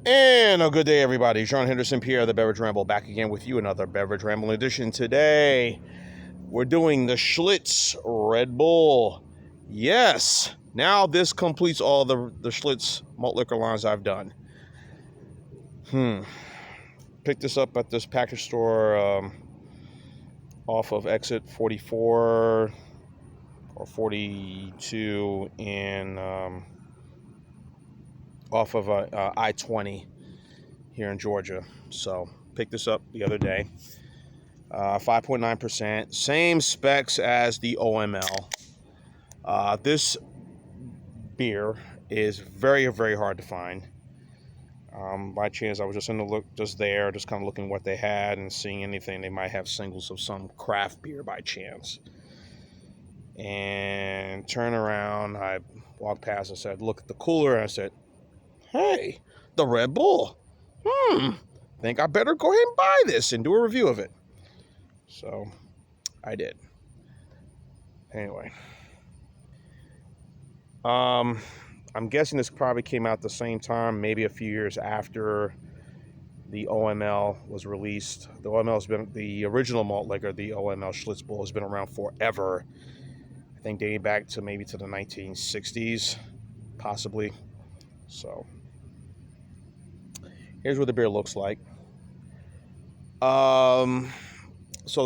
And a good day, everybody. Sean Henderson, Pierre, the Beverage Ramble, back again with you. Another Beverage Ramble edition. Today, we're doing the Schlitz Red Bull. Yes, now this completes all the Schlitz Malt Liquor lines I've done. Picked this up at this package store off of exit 44 or 42 in off of I-20 here in Georgia. So picked this up the other day. 5.9%, same specs as the OML. This beer is very, very hard to find. By chance, I was just kind of looking what they had and seeing anything they might have singles of some craft beer by chance. And turn around, I walked past and said, look at the cooler, and I said, hey, the Red Bull. Think I better go ahead and buy this and do a review of it. So I did. Anyway, I'm guessing this probably came out the same time, maybe a few years after the OML was released. The OML has been the original malt liquor. The OML Schlitz Bull has been around forever. I think dating back to maybe to the 1960s, possibly. So here's what the beer looks like. So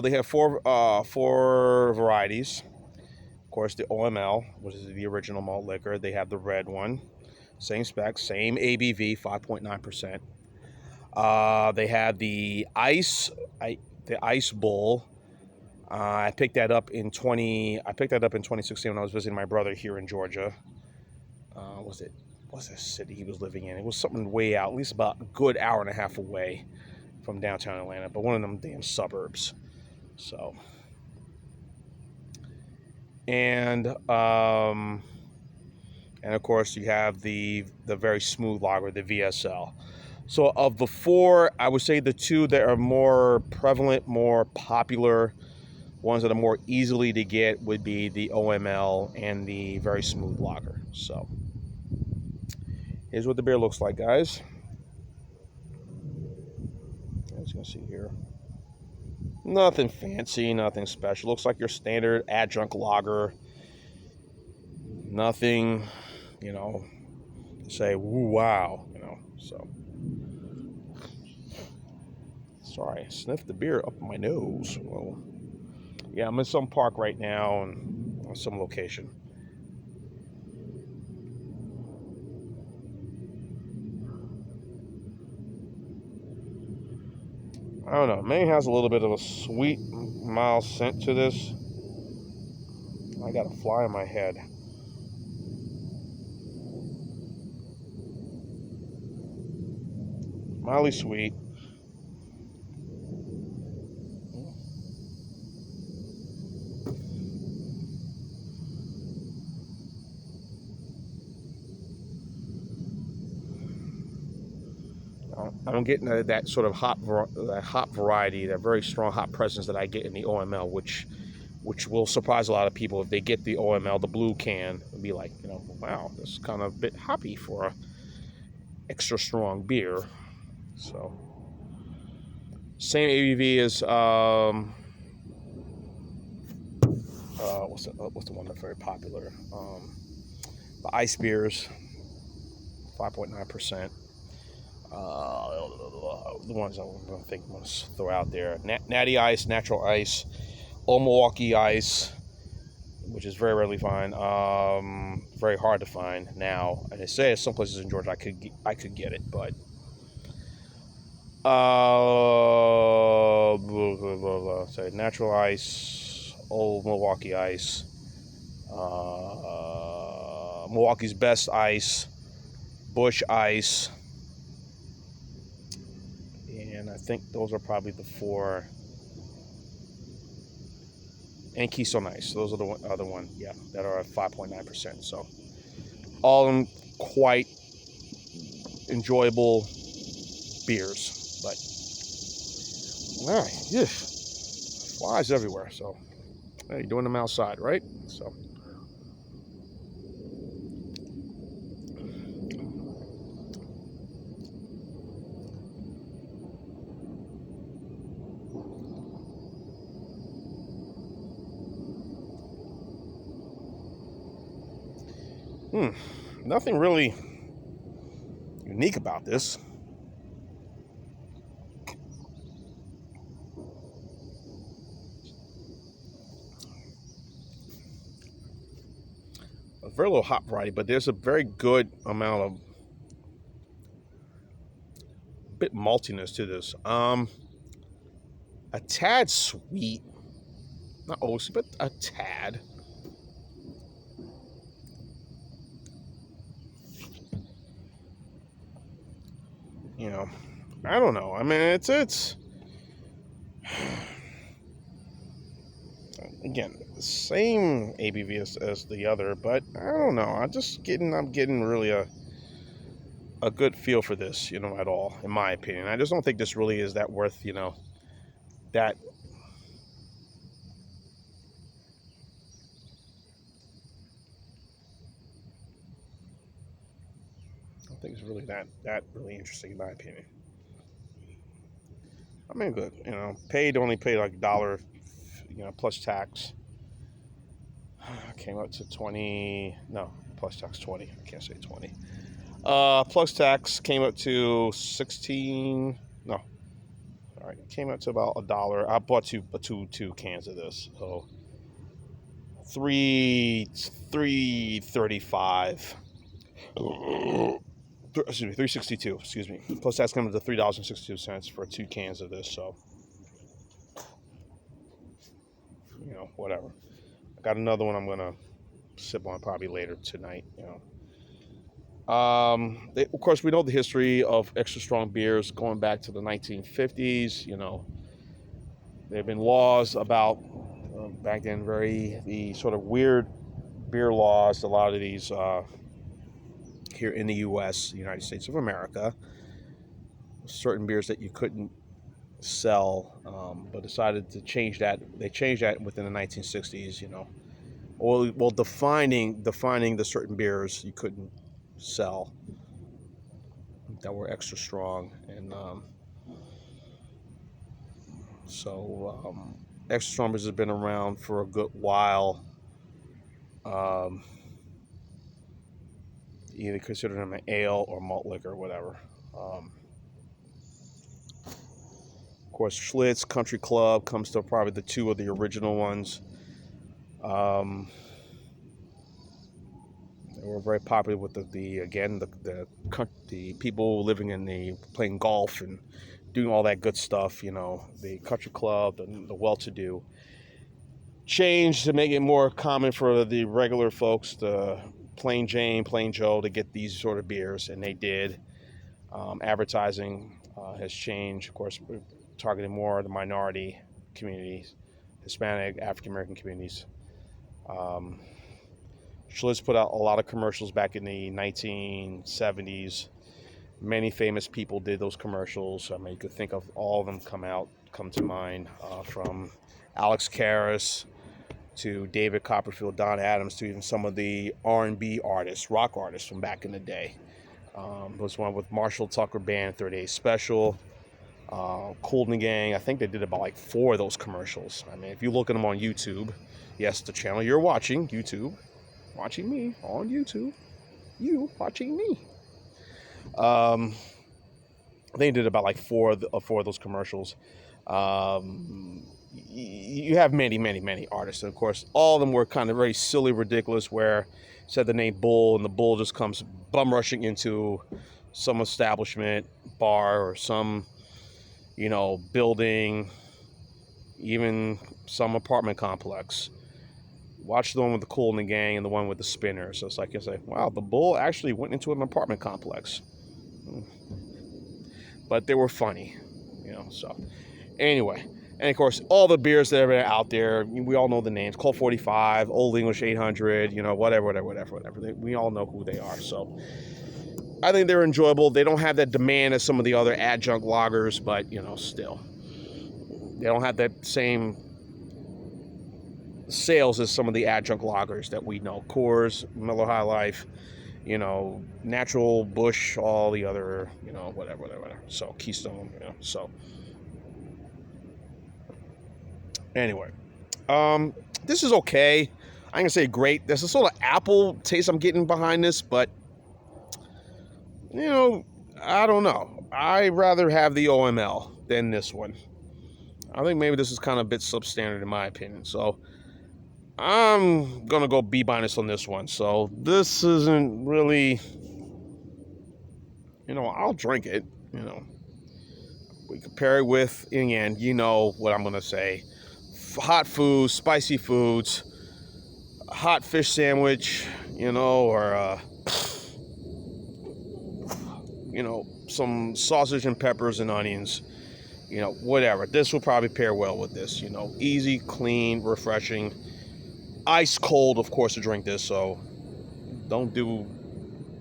they have four varieties. Of course, the OML, which is the original malt liquor. They have the red one, same specs, same ABV, 5.9%. They have the ice bull. I picked that up in 2016 when I was visiting my brother here in Georgia. What's the city he was living in? It was something way out, at least about a good hour and a half away from downtown Atlanta, but one of them damn suburbs. So, and of course you have the very smooth lager, the VSL. So of the four, I would say the two that are more prevalent, more popular, ones that are more easily to get would be the OML and the very smooth lager. So here's what the beer looks like, guys. As you can see here, nothing fancy, nothing special. Looks like your standard adjunct lager. Nothing, say, woo, wow, so. Sorry, I sniffed the beer up my nose. Well, yeah, I'm in some park right now and on some location. I don't know. Maybe has a little bit of a sweet, mild scent to this. I got a fly in my head. Mildly sweet. I don't get that sort of hop variety, that very strong hop presence that I get in the OML, which will surprise a lot of people if they get the OML, the blue can, and be like, wow, this is kind of a bit hoppy for a extra strong beer. So, same ABV as what's the one that's very popular? The ice beers, 5.9%. The ones I'm going to throw out there: Natty Ice, Natural Ice, Old Milwaukee Ice, which is very rarely found, very hard to find now. And they say some places in Georgia I could get it, but say Natural Ice, Old Milwaukee Ice, Milwaukee's Best Ice, Bush Ice. And I think those are probably the four. And Keystone Ice. Those are the other one, yeah, that are at 5.9%. So all of them quite enjoyable beers. But all right, yeah, flies everywhere. So hey, you're doing them outside, right? So. Nothing really unique about this. A very little hop variety, but there's a very good amount of bit maltiness to this. A tad sweet, not always, but a tad. You know, I don't know. I mean, it's again same ABV as the other, but I don't know. I'm getting really a good feel for this, at all, in my opinion. I just don't think this really is that worth, that. I don't think it's really that really interesting, in my opinion. I mean, good, only paid like $1, plus tax. Came up to 20, no, plus tax 20, I can't say 20. Plus tax came up to 16, no, all right, came up to about $1. I bought two cans of this, so $3.35. Excuse me, $3.62. Excuse me. Plus tax comes to $3.62 for 2 cans of this. So, whatever. I got another one I'm gonna sip on probably later tonight. Of course, we know the history of extra strong beers going back to the 1950s. There have been laws about back then, the sort of weird beer laws. A lot of these here in the U.S., the United States of America, certain beers that you couldn't sell, but decided to change that. They changed that within the 1960s. Well, defining the certain beers you couldn't sell that were extra strong, and extra strong beers have been around for a good while. Either consider them an ale or malt liquor or whatever. Of course, Schlitz Country Club comes to probably the 2 of the original ones. They were very popular with the people living playing golf and doing all that good stuff. The country club, the well-to-do. Changed to make it more common for the regular folks, the plain Jane, plain Joe, to get these sort of beers, and they did. Advertising has changed. Of course, we're targeting more the minority communities, Hispanic, African American communities. Schlitz put out a lot of commercials back in the 1970s. Many famous people did those commercials. I mean, you could think of all of them come to mind, from Alex Karras to David Copperfield, Don Adams, to even some of the R&B artists, rock artists from back in the day. There was one with Marshall Tucker Band, 30 Special, Kool & the Gang. I think they did about like 4 of those commercials. I mean, if you look at them on YouTube, yes, the channel you're watching, YouTube, watching me on YouTube, you watching me. They did about like 4 of those commercials. You have many artists, and of course all of them were kind of very silly, ridiculous, where said the name Bull and the Bull just comes bum rushing into some establishment, bar, or some building, even some apartment complex. Watch the one with the Kool & the Gang and the one with the spinner. So it's like you say, wow, the Bull actually went into an apartment complex. But they were funny, so anyway. And of course, all the beers that are out there, we all know the names. Colt 45, Old English 800, whatever. We all know who they are. So I think they're enjoyable. They don't have that demand as some of the other adjunct lagers, but, still. They don't have that same sales as some of the adjunct lagers that we know. Coors, Miller High Life, Natural, Busch, all the other, whatever. So Keystone, so. Anyway, this is okay. I ain't gonna say great. There's a sort of apple taste I'm getting behind this, but you know, I don't know. I'd rather have the OML than this one. I think maybe this is kind of a bit substandard in my opinion. So I'm gonna go B- on this one. So this isn't really, you know, I'll drink it. You know, we compare it with, in the end, you know what I'm gonna say: hot foods, spicy foods, hot fish sandwich, you know, or you know, some sausage and peppers and onions, you know, whatever. This will probably pair well with this, you know, easy, clean, refreshing, ice cold, of course, to drink this. So don't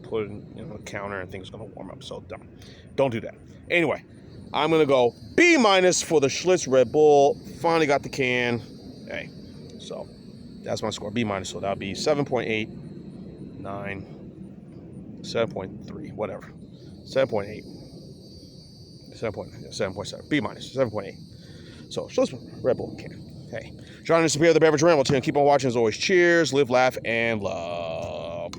put it in the counter and think it's gonna warm up. So don't do that. Anyway, I'm gonna go B- for the Schlitz Red Bull. Finally got the can. Hey, so that's my score, B-. So that'll be 7.8, 9, 7.3, whatever. 7.8, 7.7, B-, 7.8. So Schlitz Red Bull can. Hey, John is the Beverage Ramble team. Keep on watching as always. Cheers, live, laugh, and love.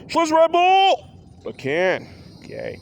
Schlitz Red Bull, a can. Okay.